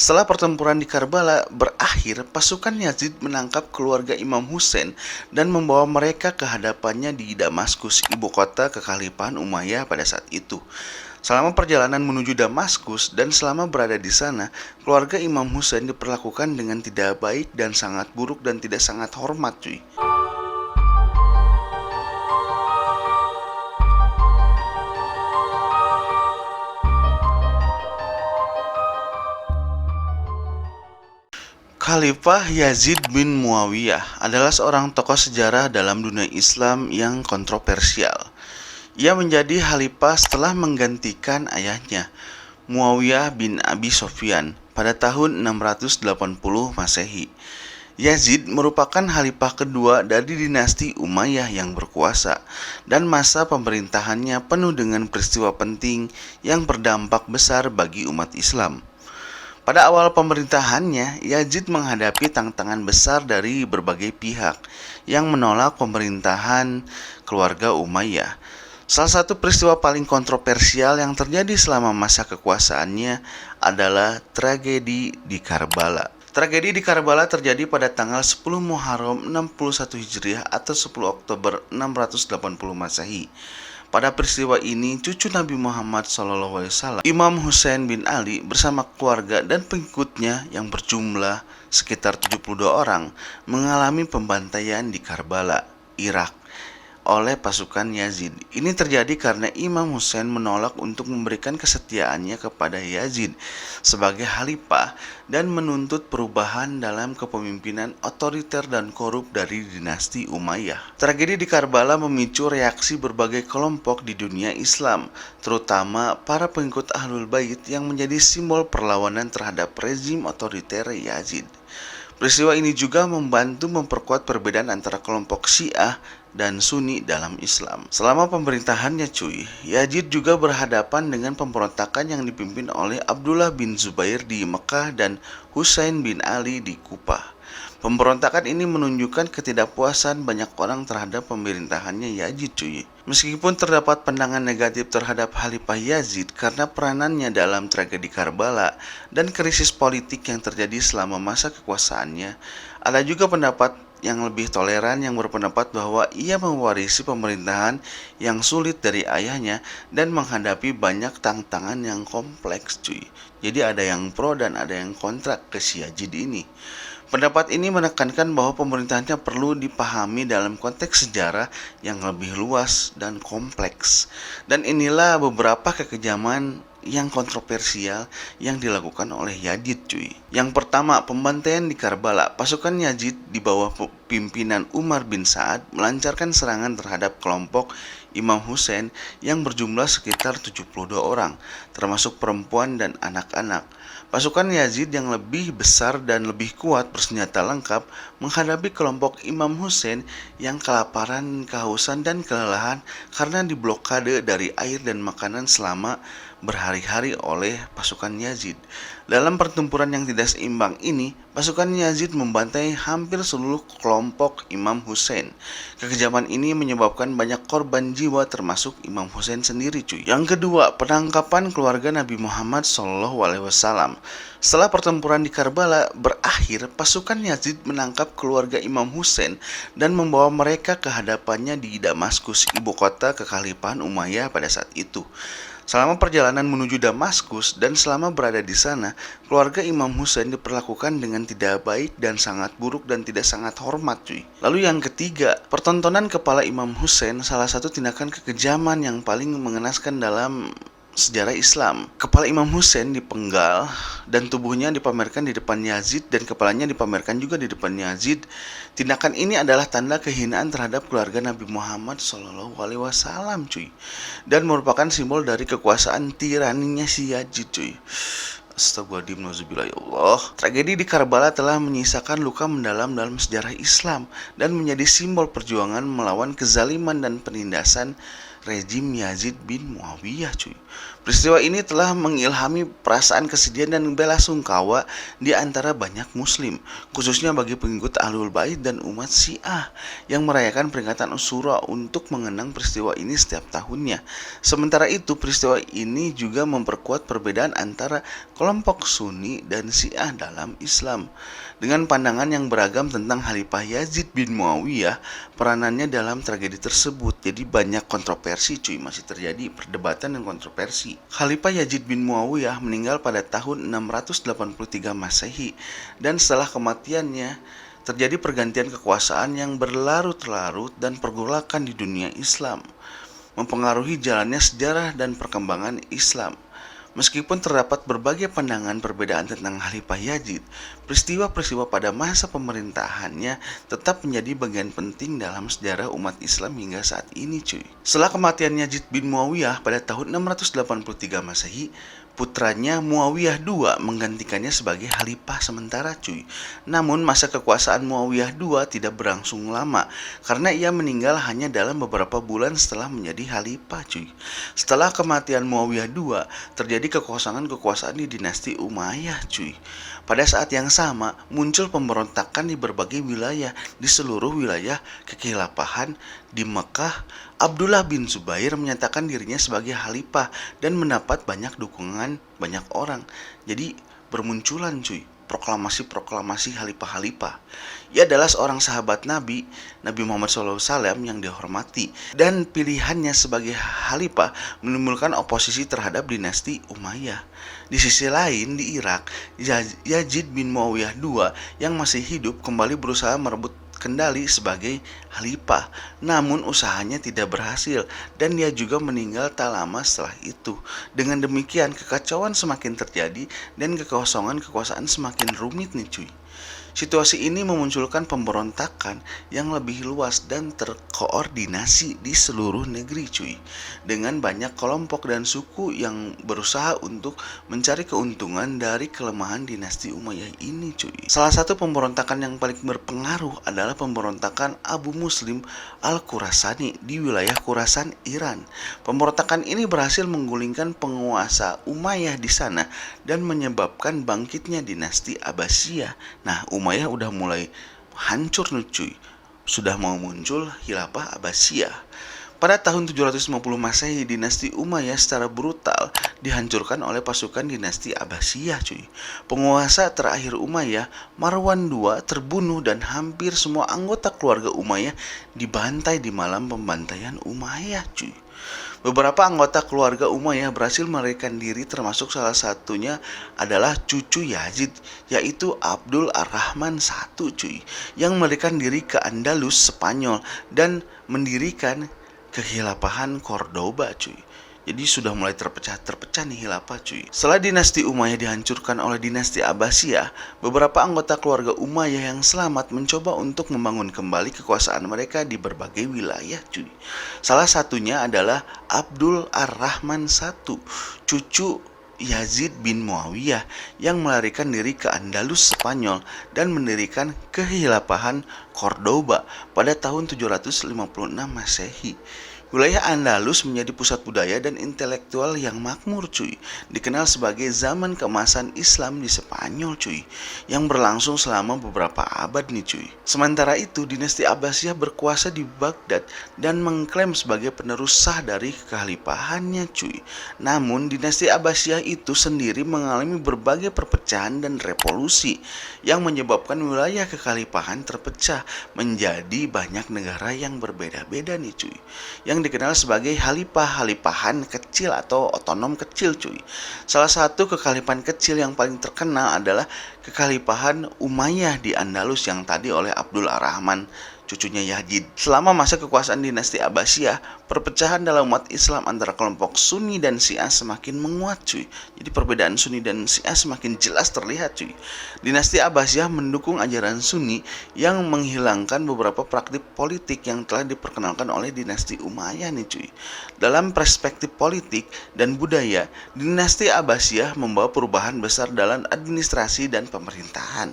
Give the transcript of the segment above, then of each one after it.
Setelah pertempuran di Karbala berakhir, pasukan Yazid menangkap keluarga Imam Hussein dan membawa mereka ke hadapannya di Damaskus, ibu kota kekhalifahan Umayyah pada saat itu. Selama perjalanan menuju Damaskus dan selama berada di sana, keluarga Imam Hussein diperlakukan dengan tidak baik dan sangat buruk dan tidak sangat hormat, cuy. Khalifah Yazid bin Muawiyah adalah seorang tokoh sejarah dalam dunia Islam yang kontroversial. Ia menjadi khalifah setelah menggantikan ayahnya, Muawiyah bin Abi Sofyan, pada tahun 680 Masehi. Yazid merupakan khalifah kedua dari dinasti Umayyah yang berkuasa, dan masa pemerintahannya penuh dengan peristiwa penting yang berdampak besar bagi umat Islam. Pada awal pemerintahannya, Yazid menghadapi tantangan besar dari berbagai pihak yang menolak pemerintahan keluarga Umayyah. Salah satu peristiwa paling kontroversial yang terjadi selama masa kekuasaannya adalah tragedi di Karbala. Tragedi di Karbala terjadi pada tanggal 10 Muharram 61 Hijriah atau 10 Oktober 680 Masehi. Pada peristiwa ini, cucu Nabi Muhammad SAW, Imam Hussein bin Ali bersama keluarga dan pengikutnya yang berjumlah sekitar 72 orang mengalami pembantaian di Karbala, Irak oleh pasukan Yazid. Ini terjadi karena Imam Hussein menolak untuk memberikan kesetiaannya kepada Yazid sebagai khalifah dan menuntut perubahan dalam kepemimpinan otoriter dan korup dari dinasti Umayyah. Tragedi di Karbala memicu reaksi berbagai kelompok di dunia Islam, terutama para pengikut Ahlul Bait yang menjadi simbol perlawanan terhadap rezim otoriter Yazid. Peristiwa ini juga membantu memperkuat perbedaan antara kelompok Syiah dan Sunni dalam Islam. Selama pemerintahannya, cuy, Yazid juga berhadapan dengan pemberontakan yang dipimpin oleh Abdullah bin Zubair di Mekah dan Husain bin Ali di Kufah. Pemberontakan ini menunjukkan ketidakpuasan banyak orang terhadap pemerintahannya Yazid, cuy. Meskipun terdapat pandangan negatif terhadap Khalifah Yazid karena peranannya dalam tragedi Karbala dan krisis politik yang terjadi selama masa kekuasaannya, ada juga pendapat yang lebih toleran yang berpendapat bahwa ia mewarisi pemerintahan yang sulit dari ayahnya dan menghadapi banyak tantangan yang kompleks, cuy. Jadi ada yang pro dan ada yang kontra ke si Yazid ini. Pendapat ini menekankan bahwa pemerintahannya perlu dipahami dalam konteks sejarah yang lebih luas dan kompleks. Dan inilah beberapa kekejaman yang kontroversial yang dilakukan oleh Yazid, cuy. Yang pertama, pembantaian di Karbala. Pasukan Yazid di bawah pimpinan Umar bin Sa'ad melancarkan serangan terhadap kelompok Imam Hussein yang berjumlah sekitar 72 orang, termasuk perempuan dan anak-anak. Pasukan Yazid yang lebih besar dan lebih kuat bersenjata lengkap menghadapi kelompok Imam Hussein yang kelaparan, kehausan, dan kelelahan karena diblokade dari air dan makanan selama berhari-hari oleh pasukan Yazid. Dalam pertempuran yang tidak seimbang ini, pasukan Yazid membantai hampir seluruh kelompok Imam Hussein. Kekejaman ini menyebabkan banyak korban jiwa termasuk Imam Hussein sendiri, cuy. Yang kedua, penangkapan keluarga Nabi Muhammad SAW. Setelah pertempuran di Karbala berakhir, pasukan Yazid menangkap keluarga Imam Hussein dan membawa mereka ke hadapannya di Damaskus, ibu kota kekhalifahan Umayyah pada saat itu. Selama perjalanan menuju Damaskus dan selama berada di sana, keluarga Imam Hussein diperlakukan dengan tidak baik dan sangat buruk dan tidak sangat hormat, cuy. Lalu yang ketiga, pertontonan kepala Imam Hussein, salah satu tindakan kekejaman yang paling mengenaskan dalam sejarah Islam. Kepala Imam Hussein dipenggal dan tubuhnya dipamerkan di depan Yazid dan kepalanya dipamerkan juga di depan Yazid. Tindakan ini adalah tanda kehinaan terhadap keluarga Nabi Muhammad SAW, cuy, dan merupakan simbol dari kekuasaan tiraninya si Yazid, cuy. Astagfirullahaladzim, nauzubillah, ya Allah. Tragedi di Karbala telah menyisakan luka mendalam dalam sejarah Islam dan menjadi simbol perjuangan melawan kezaliman dan penindasan rezim Yazid bin Muawiyah cuy. Peristiwa ini telah mengilhami perasaan kesedihan dan bela sungkawa di antara banyak muslim, khususnya bagi pengikut Ahlul Bait dan umat Syiah yang merayakan peringatan Asyura untuk mengenang peristiwa ini setiap tahunnya. Sementara itu, peristiwa ini juga memperkuat perbedaan antara kelompok Sunni dan Syiah dalam Islam. Dengan pandangan yang beragam tentang Khalifah Yazid bin Muawiyah, peranannya dalam tragedi tersebut, jadi banyak kontroversi cuy, masih terjadi perdebatan dan kontroversi. Khalifah Yazid bin Muawiyah meninggal pada tahun 683 Masehi, dan setelah kematiannya terjadi pergantian kekuasaan yang berlarut-larut dan pergolakan di dunia Islam, mempengaruhi jalannya sejarah dan perkembangan Islam. Meskipun terdapat berbagai pandangan perbedaan tentang Khalifah Yazid, peristiwa-peristiwa pada masa pemerintahannya tetap menjadi bagian penting dalam sejarah umat Islam hingga saat ini cuy. Setelah kematian Yazid bin Muawiyah pada tahun 683 Masehi, putranya Muawiyah II menggantikannya sebagai khalifah sementara cuy. Namun masa kekuasaan Muawiyah II tidak berlangsung lama karena ia meninggal hanya dalam beberapa bulan setelah menjadi khalifah cuy. Setelah kematian Muawiyah II, terjadi kekosongan-kekuasaan di dinasti Umayyah cuy. Pada saat yang sama, muncul pemberontakan di berbagai wilayah di seluruh wilayah kekhilafahan di Mekah. Abdullah bin Zubair menyatakan dirinya sebagai khalifah dan mendapat banyak dukungan banyak orang. Jadi bermunculan cuy proklamasi-proklamasi khalifah-khalifah. Ia adalah seorang sahabat Nabi Muhammad SAW yang dihormati, dan pilihannya sebagai khalifah menimbulkan oposisi terhadap dinasti Umayyah. Di sisi lain, di Irak, Yazid bin Muawiyah II yang masih hidup kembali berusaha merebut kendali sebagai khalifah, namun usahanya tidak berhasil dan dia juga meninggal tak lama setelah itu. Dengan demikian, kekacauan semakin terjadi dan kekosongan kekuasaan semakin rumit nih cuy. Situasi ini memunculkan pemberontakan yang lebih luas dan terkoordinasi di seluruh negeri cuy, dengan banyak kelompok dan suku yang berusaha untuk mencari keuntungan dari kelemahan dinasti Umayyah ini cuy. Salah satu pemberontakan yang paling berpengaruh adalah pemberontakan Abu Muslim Al-Khurasani di wilayah Khurasan, Iran. Pemberontakan ini berhasil menggulingkan penguasa Umayyah di sana dan menyebabkan bangkitnya dinasti Abbasiyah. Nah, Umayyah udah mulai hancur nih cuy. Sudah mau muncul Khilafah Abbasiyah. Pada tahun 750 Masehi, dinasti Umayyah secara brutal dihancurkan oleh pasukan dinasti Abbasiyah cuy. Penguasa terakhir Umayyah, Marwan II, terbunuh dan hampir semua anggota keluarga Umayyah dibantai di malam pembantaian Umayyah cuy. Beberapa anggota keluarga Umayyah berhasil melarikan diri, termasuk salah satunya adalah cucu Yazid, yaitu Abdul Ar-Rahman I cuy, yang melarikan diri ke Andalus, Spanyol, dan mendirikan kekhilafahan Cordoba cuy. Jadi sudah mulai terpecah nih khilafah cuy. Setelah dinasti Umayyah dihancurkan oleh dinasti Abbasiyah, beberapa anggota keluarga Umayyah yang selamat mencoba untuk membangun kembali kekuasaan mereka di berbagai wilayah cuy. Salah satunya adalah Abdul Ar-Rahman I, cucu Yazid bin Muawiyah, yang melarikan diri ke Andalus, Spanyol, dan mendirikan kekhilafahan Cordoba pada tahun 756 Masehi. Wilayah Andalus menjadi pusat budaya dan intelektual yang makmur cuy, dikenal sebagai zaman keemasan Islam di Spanyol cuy, yang berlangsung selama beberapa abad nih cuy. Sementara itu, dinasti Abbasiyah berkuasa di Baghdad dan mengklaim sebagai penerus sah dari kekhalifahannya cuy. Namun, dinasti Abbasiyah itu sendiri mengalami berbagai perpecahan dan revolusi yang menyebabkan wilayah kekhalifahan terpecah menjadi banyak negara yang berbeda-beda nih cuy, yang dikenal sebagai khalifah-khalifahan kecil atau otonom kecil cuy. Salah satu kekhalifahan kecil yang paling terkenal adalah kekhalifahan Umayyah di Andalus yang tadi oleh Abdul Ar-Rahman cucunya Yazid. Selama masa kekuasaan dinasti Abbasiyah, perpecahan dalam umat Islam antara kelompok Sunni dan Syiah semakin menguat cuy. Jadi perbedaan Sunni dan Syiah semakin jelas terlihat cuy. Dinasti Abbasiyah mendukung ajaran Sunni yang menghilangkan beberapa praktik politik yang telah diperkenalkan oleh dinasti Umayyah nih cuy. Dalam perspektif politik dan budaya, dinasti Abbasiyah membawa perubahan besar dalam administrasi dan pemerintahan,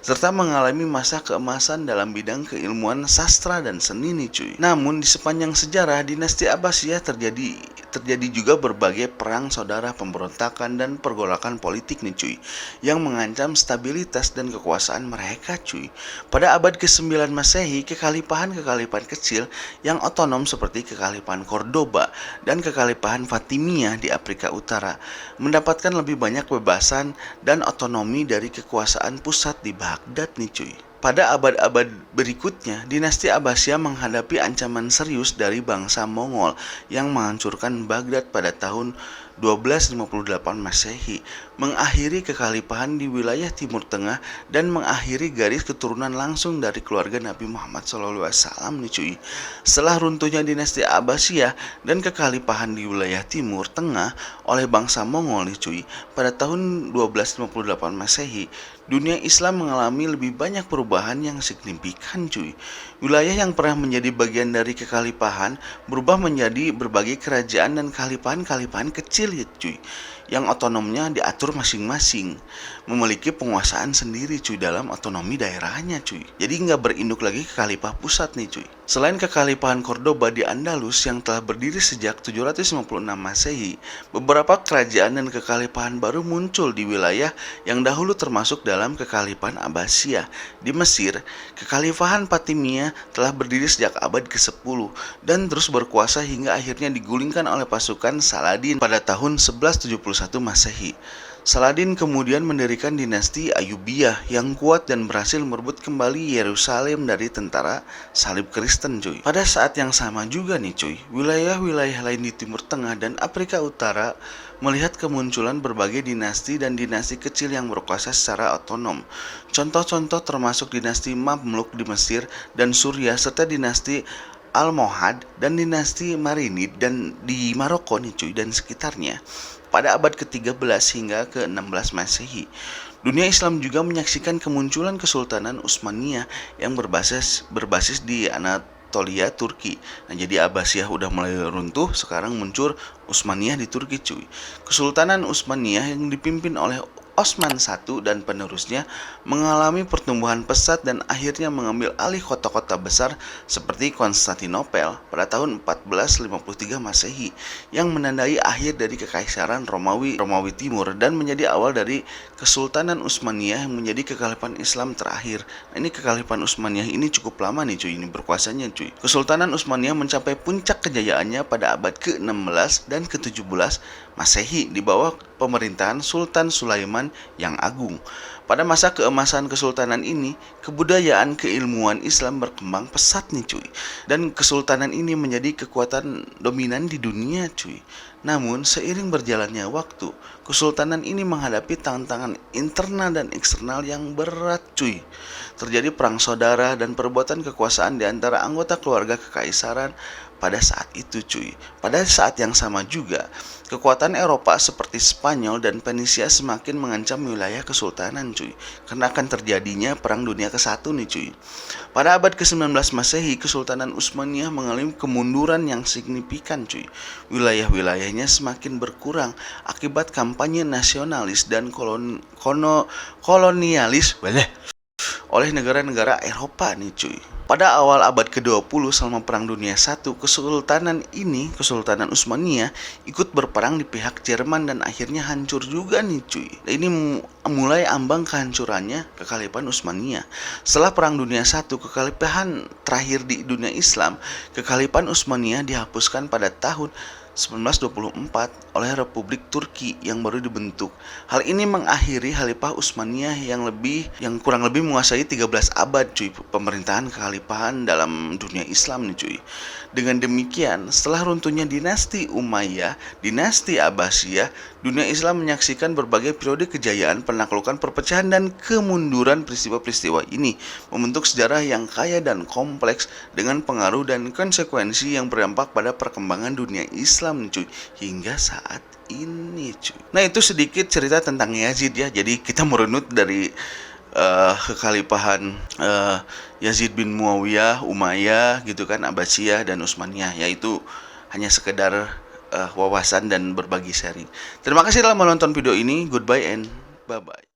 serta mengalami masa keemasan dalam bidang keilmuan pengembangan sastra dan seni nih cuy. Namun di sepanjang sejarah dinasti Abbasiyah terjadi juga berbagai perang saudara, pemberontakan dan pergolakan politik nih cuy, yang mengancam stabilitas dan kekuasaan mereka cuy. Pada abad ke-9 Masehi, kekhalifahan-kekhalifahan kecil yang otonom seperti kekhalifahan Cordoba dan kekhalifahan Fatimiyah di Afrika Utara mendapatkan lebih banyak kebebasan dan otonomi dari kekuasaan pusat di Baghdad nih cuy. Pada abad-abad berikutnya, dinasti Abbasiyah menghadapi ancaman serius dari bangsa Mongol yang menghancurkan Baghdad pada tahun 1258 Masehi, mengakhiri kekhalifahan di wilayah Timur Tengah dan mengakhiri garis keturunan langsung dari keluarga Nabi Muhammad SAW nih cuy. Setelah runtuhnya dinasti Abbasiyah dan kekhalifahan di wilayah Timur Tengah oleh bangsa Mongol nih cuy, pada tahun 1258 Masehi, dunia Islam mengalami lebih banyak perubahan yang signifikan cuy. Wilayah yang pernah menjadi bagian dari kekhalifahan berubah menjadi berbagai kerajaan dan khalifahan-khalifahan kecil ya cuy, yang otonomnya diatur masing-masing, memiliki penguasaan sendiri cuy dalam otonomi daerahnya cuy. Jadi nggak berinduk lagi ke khalifah pusat nih cuy. Selain kekhalifahan Cordoba di Andalus yang telah berdiri sejak 756 Masehi, beberapa kerajaan dan kekhalifahan baru muncul di wilayah yang dahulu termasuk dalam kekhalifahan Abbasiyah. Di Mesir, kekhalifahan Fatimiyah telah berdiri sejak abad ke-10 dan terus berkuasa hingga akhirnya digulingkan oleh pasukan Saladin pada tahun 1171 Masehi. Saladin kemudian mendirikan dinasti Ayyubiyah yang kuat dan berhasil merebut kembali Yerusalem dari tentara salib Kristen cuy. Pada saat yang sama juga nih cuy, wilayah-wilayah lain di Timur Tengah dan Afrika Utara melihat kemunculan berbagai dinasti dan dinasti kecil yang berkuasa secara otonom. Contoh-contoh termasuk dinasti Mamluk di Mesir dan Suriah serta dinasti Almohad dan dinasti Marinid dan di Maroko nih cuy dan sekitarnya. Pada abad ke-13 hingga ke-16 Masehi, dunia Islam juga menyaksikan kemunculan Kesultanan Utsmaniyah yang berbasis di Anatolia, Turki. Nah, jadi Abbasiyah udah mulai runtuh, sekarang muncul Utsmaniyah di Turki cuy. Kesultanan Utsmaniyah yang dipimpin oleh Osman I dan penerusnya mengalami pertumbuhan pesat dan akhirnya mengambil alih kota-kota besar seperti Konstantinopel pada tahun 1453 Masehi yang menandai akhir dari Kekaisaran Romawi Timur dan menjadi awal dari Kesultanan Utsmaniyah yang menjadi kekhalifahan Islam terakhir. Nah, ini kekhalifahan Utsmaniyah ini cukup lama nih cuy, ini berkuasanya cuy. Kesultanan Utsmaniyah mencapai puncak kejayaannya pada abad ke-16 dan ke-17 Masehi di bawah pemerintahan Sultan Sulaiman yang Agung. Pada masa keemasan kesultanan ini, kebudayaan keilmuan Islam berkembang pesat nih cuy. Dan kesultanan ini menjadi kekuatan dominan di dunia cuy. Namun seiring berjalannya waktu, kesultanan ini menghadapi tantangan internal dan eksternal yang berat cuy. Terjadi perang saudara dan perebutan kekuasaan di antara anggota keluarga kekaisaran pada saat itu cuy. Pada saat yang sama juga, kekuatan Eropa seperti Spanyol dan Fenisia semakin mengancam wilayah kesultanan cuy, karena akan terjadinya perang dunia ke-1 nih cuy. Pada abad ke-19 Masehi, Kesultanan Utsmaniyah mengalami kemunduran yang signifikan cuy. Wilayah-wilayahnya semakin berkurang akibat kampanye nasionalis dan kolonialis oleh negara-negara Eropa nih cuy. Pada awal abad ke-20 selama Perang Dunia I, Kesultanan Utsmaniyah ikut berperang di pihak Jerman dan akhirnya hancur juga nih cuy. Ini mulai ambang kehancurannya kekhalifahan Utsmaniyah. Setelah Perang Dunia I, kekhalifahan terakhir di dunia Islam, kekhalifahan Utsmaniyah dihapuskan pada tahun 1924 oleh Republik Turki yang baru dibentuk. Hal ini mengakhiri Khalifah Utsmaniyah yang kurang lebih menguasai 13 abad cuy pemerintahan kekhalifahan dalam dunia Islam nih cuy. Dengan demikian, setelah runtuhnya dinasti Umayyah, dinasti Abbasiyah, dunia Islam menyaksikan berbagai periode kejayaan, penaklukan, perpecahan dan kemunduran. Peristiwa-peristiwa ini membentuk sejarah yang kaya dan kompleks dengan pengaruh dan konsekuensi yang berdampak pada perkembangan dunia Islam cuy hingga saat ini cuy. Nah, itu sedikit cerita tentang Yazid ya. Jadi kita merunut dari kekhalifahan Yazid bin Muawiyah, Umayyah gitu kan, Abbasiyah dan Utsmaniyah, yaitu hanya sekedar wawasan dan berbagi sharing. Terima kasih telah menonton video ini. Goodbye and bye bye.